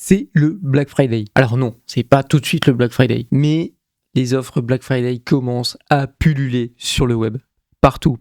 c'est le Black Friday. Alors non, c'est pas tout de suite le Black Friday, mais les offres Black Friday commencent à pulluler sur le web. Partout,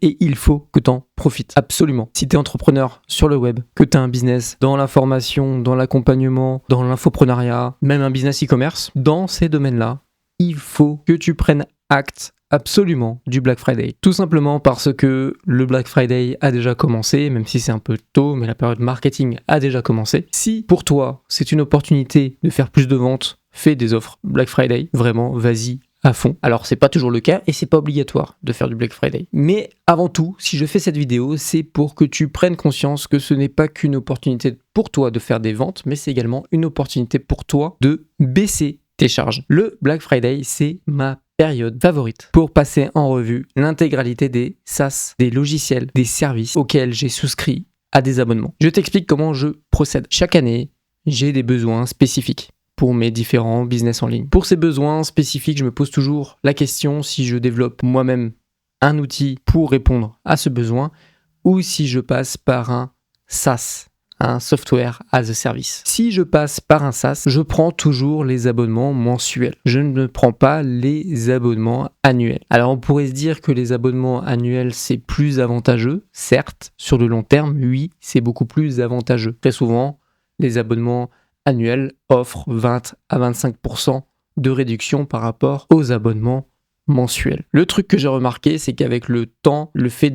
et il faut que tu en profites. Absolument. Si tu es entrepreneur sur le web, que tu as un business dans l'information, dans l'accompagnement, dans l'infoprenariat, même un business e-commerce, dans ces domaines-là, il faut que tu prennes acte absolument du Black Friday. Tout simplement parce que le Black Friday a déjà commencé, même si c'est un peu tôt, mais la période marketing a déjà commencé. Si pour toi, c'est une opportunité de faire plus de ventes, fais des offres Black Friday. Vraiment, vas-y à fond. Alors, c'est pas toujours le cas et c'est pas obligatoire de faire du Black Friday. Mais avant tout, si je fais cette vidéo, c'est pour que tu prennes conscience que ce n'est pas qu'une opportunité pour toi de faire des ventes, mais c'est également une opportunité pour toi de baisser tes charges. Le Black Friday, c'est ma période favorite pour passer en revue l'intégralité des SaaS, des logiciels, des services auxquels j'ai souscrit à des abonnements. Je t'explique comment je procède. Chaque année, j'ai des besoins spécifiques pour mes différents business en ligne. Pour ces besoins spécifiques, je me pose toujours la question si je développe moi-même un outil pour répondre à ce besoin ou si je passe par un SaaS, un Software as a Service. Si je passe par un SaaS, je prends toujours les abonnements mensuels. Je ne prends pas les abonnements annuels. Alors on pourrait se dire que les abonnements annuels c'est plus avantageux. Certes, sur le long terme, oui, c'est beaucoup plus avantageux. Très souvent, les abonnements annuels offrent 20 à 25% de réduction par rapport aux abonnements mensuels. Le truc que j'ai remarqué, c'est qu'avec le temps, le fait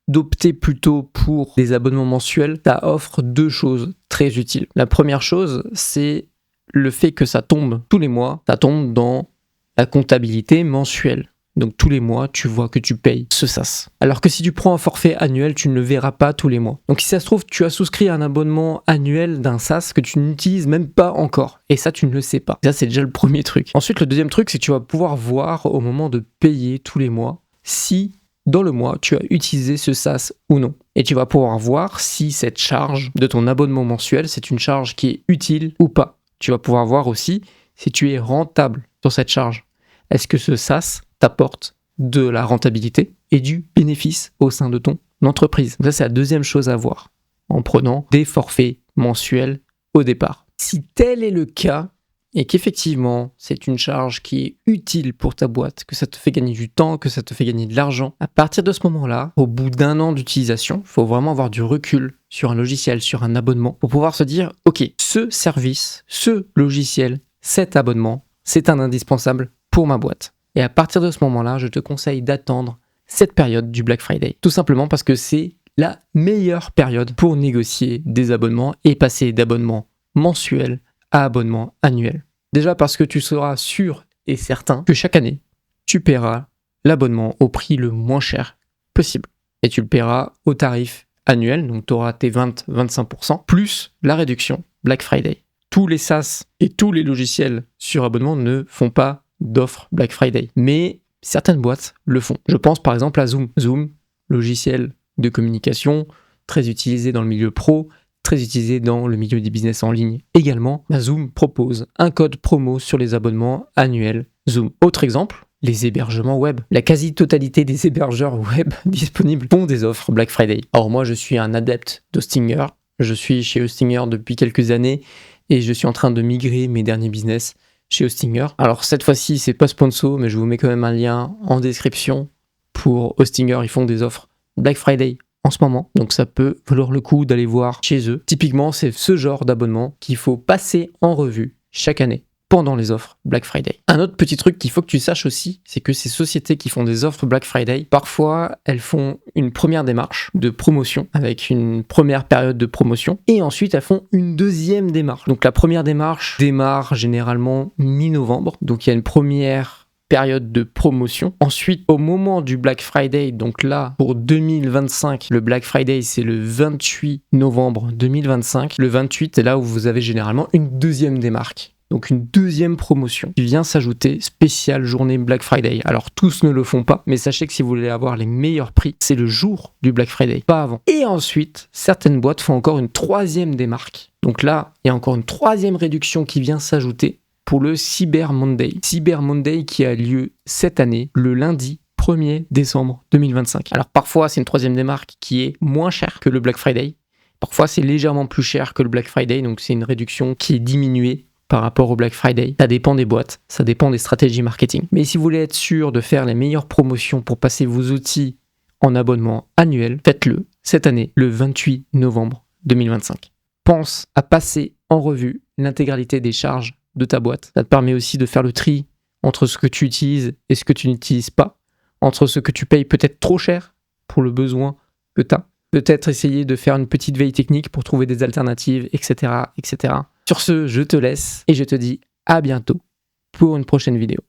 d'opter plutôt pour des abonnements mensuels, ça offre deux choses très utiles. La première chose, c'est le fait que ça tombe tous les mois, ça tombe dans la comptabilité mensuelle. Donc tous les mois, tu vois que tu payes ce SaaS. Alors que si tu prends un forfait annuel, tu ne le verras pas tous les mois. Donc si ça se trouve, tu as souscrit à un abonnement annuel d'un SaaS que tu n'utilises même pas encore. Et ça, tu ne le sais pas. Ça, c'est déjà le premier truc. Ensuite, le deuxième truc, c'est que tu vas pouvoir voir au moment de payer tous les mois si dans le mois, tu as utilisé ce SaaS ou non. Et tu vas pouvoir voir si cette charge de ton abonnement mensuel, c'est une charge qui est utile ou pas. Tu vas pouvoir voir aussi si tu es rentable sur cette charge. Est-ce que ce SaaS t'apporte de la rentabilité et du bénéfice au sein de ton entreprise? Ça, c'est la deuxième chose à voir en prenant des forfaits mensuels au départ. Si tel est le cas, et qu'effectivement, c'est une charge qui est utile pour ta boîte, que ça te fait gagner du temps, que ça te fait gagner de l'argent, à partir de ce moment-là, au bout d'un an d'utilisation, il faut vraiment avoir du recul sur un logiciel, sur un abonnement, pour pouvoir se dire, ok, ce service, ce logiciel, cet abonnement, c'est un indispensable pour ma boîte. Et à partir de ce moment-là, je te conseille d'attendre cette période du Black Friday. Tout simplement parce que c'est la meilleure période pour négocier des abonnements et passer d'abonnements mensuels à abonnements annuels. Déjà parce que tu seras sûr et certain que chaque année, tu paieras l'abonnement au prix le moins cher possible. Et tu le paieras au tarif annuel, donc tu auras tes 20-25%, plus la réduction Black Friday. Tous les SaaS et tous les logiciels sur abonnement ne font pas d'offres Black Friday, mais certaines boîtes le font. Je pense par exemple à Zoom. Zoom, logiciel de communication, très utilisé dans le milieu pro, très utilisé dans le milieu des business en ligne également. Zoom propose un code promo sur les abonnements annuels Zoom. Autre exemple, les hébergements web. La quasi-totalité des hébergeurs web disponibles font des offres Black Friday. Or moi, je suis un adepte d'Hostinger. Je suis chez Hostinger depuis quelques années et je suis en train de migrer mes derniers business chez Hostinger. Alors cette fois-ci, c'est pas sponsor, mais je vous mets quand même un lien en description pour Hostinger. Ils font des offres Black Friday en ce moment, donc ça peut valoir le coup d'aller voir chez eux. Typiquement, c'est ce genre d'abonnement qu'il faut passer en revue chaque année pendant les offres Black Friday. Un autre petit truc qu'il faut que tu saches aussi, c'est que ces sociétés qui font des offres Black Friday, parfois elles font une première démarche de promotion avec une première période de promotion et ensuite elles font une deuxième démarche. Donc la première démarche démarre généralement mi-novembre, donc il y a une première période de promotion. Ensuite, au moment du Black Friday, donc là, pour 2025, le Black Friday, c'est le 28 novembre 2025. Le 28, c'est là où vous avez généralement une deuxième démarque. Donc une deuxième promotion qui vient s'ajouter, spéciale journée Black Friday. Alors tous ne le font pas, mais sachez que si vous voulez avoir les meilleurs prix, c'est le jour du Black Friday, pas avant. Et ensuite, certaines boîtes font encore une troisième démarque. Donc là, il y a encore une troisième réduction qui vient s'ajouter pour le Cyber Monday. Cyber Monday qui a lieu cette année, le lundi 1er décembre 2025. Alors parfois, c'est une troisième démarque qui est moins chère que le Black Friday, Parfois, c'est légèrement plus cher que le Black Friday, donc c'est une réduction qui est diminuée par rapport au Black Friday. Ça dépend des boîtes, ça dépend des stratégies marketing. Mais si vous voulez être sûr de faire les meilleures promotions pour passer vos outils en abonnement annuel, faites-le cette année, le 28 novembre 2025. Pense à passer en revue l'intégralité des charges de ta boîte. Ça te permet aussi de faire le tri entre ce que tu utilises et ce que tu n'utilises pas, entre ce que tu payes peut-être trop cher pour le besoin que tu as, peut-être essayer de faire une petite veille technique pour trouver des alternatives, etc., etc. Sur ce, je te laisse et je te dis à bientôt pour une prochaine vidéo.